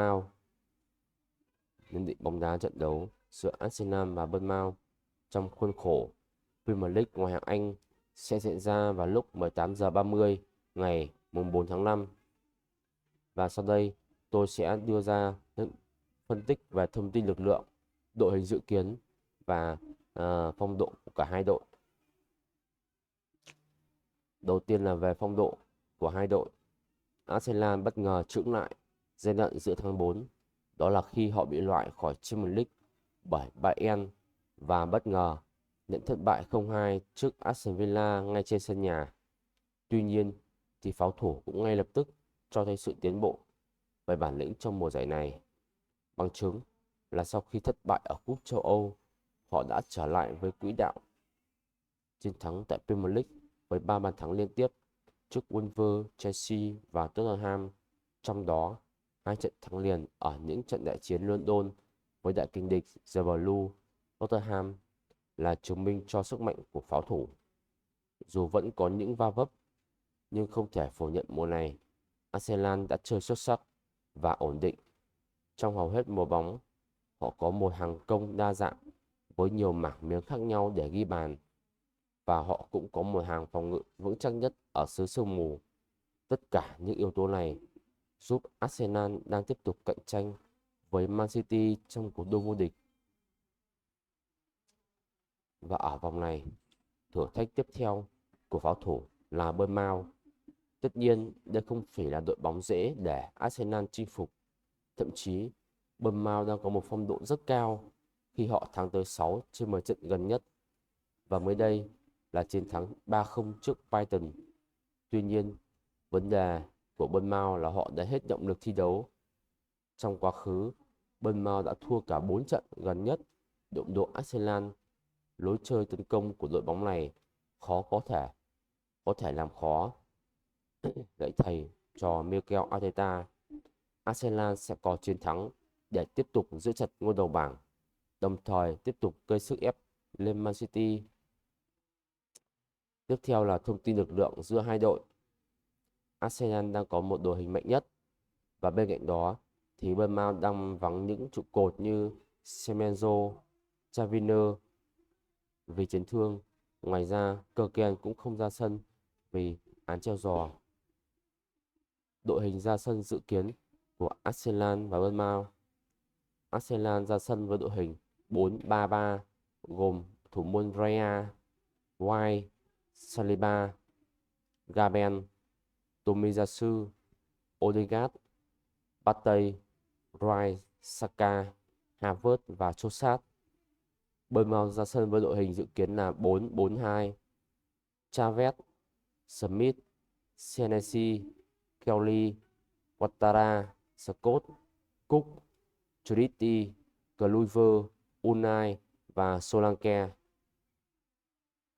Bournemouth. Nhận định bóng đá trận đấu giữa Arsenal và Bournemouth trong khuôn khổ Premier League ngoại hạng Anh sẽ diễn ra vào lúc 18h30 ngày 4 tháng 5. Và sau đây tôi sẽ đưa ra những phân tích về thông tin lực lượng, đội hình dự kiến và phong độ của cả hai đội. Đầu tiên là về phong độ của hai đội. Arsenal bất ngờ chững lại giai đoạn giữa tháng 4, đó là khi họ bị loại khỏi Champions League bởi Bayern và bất ngờ nhận thất bại 0-2 trước Aston Villa ngay trên sân nhà. Tuy nhiên thì pháo thủ cũng ngay lập tức cho thấy sự tiến bộ về bản lĩnh trong mùa giải này. Bằng chứng là sau khi thất bại ở Cúp châu Âu, họ đã trở lại với quỹ đạo chiến thắng tại Premier League với 3 bàn thắng liên tiếp trước Wolves, Chelsea và Tottenham, trong đó 2 trận thắng liền ở những trận đại chiến London với đại kình địch The Blue. Tottenham là chứng minh cho sức mạnh của pháo thủ. Dù vẫn có những va vấp, nhưng không thể phủ nhận mùa này Arsenal đã chơi xuất sắc và ổn định. Trong hầu hết mùa bóng, họ có một hàng công đa dạng với nhiều mảng miếng khác nhau để ghi bàn, và họ cũng có một hàng phòng ngự vững chắc nhất ở xứ sương mù. Tất cả những yếu tố này giúp Arsenal đang tiếp tục cạnh tranh với Man City trong cuộc đua vô địch. Và ở vòng này, thử thách tiếp theo của pháo thủ là Bournemouth. Tất nhiên, đây không phải là đội bóng dễ để Arsenal chinh phục. Thậm chí, Bournemouth đang có một phong độ rất cao khi họ thắng tới 6 trên 10 trận gần nhất. Và mới đây là chiến thắng 3-0 trước Brighton. Tuy nhiên, vấn đề của Bournemouth là họ đã hết động lực thi đấu. Trong quá khứ, Bournemouth đã thua cả 4 trận gần nhất đụng độ Arsenal. Lối chơi tấn công của đội bóng này có thể làm khó gậy thầy trò Mikel Arteta. Arsenal sẽ có chiến thắng để tiếp tục giữ chặt ngôi đầu bảng, đồng thời tiếp tục gây sức ép lên Man City. Tiếp theo là thông tin lực lượng giữa hai đội. Arsenal đang có một đội hình mạnh nhất, và bên cạnh đó thì Bournemouth đang vắng những trụ cột như Semenyo, Chaviner vì chấn thương. Ngoài ra, Kirkean cũng không ra sân vì án treo giò. Đội hình ra sân dự kiến của Arsenal và Bournemouth. Arsenal ra sân với đội hình 4-3-3 gồm thủ môn Raya, White, Saliba, Gaben, Tomiyasu, Odegaard, Partey, Rice, Saka, Havertz và Trossard. Bournemouth ra sân với đội hình dự kiến là 4-4-2. Chaves, Smith, Senesi, Kelly, Ouattara, Scott, Cook, Choriti, Kluivert, Unai và Solanke.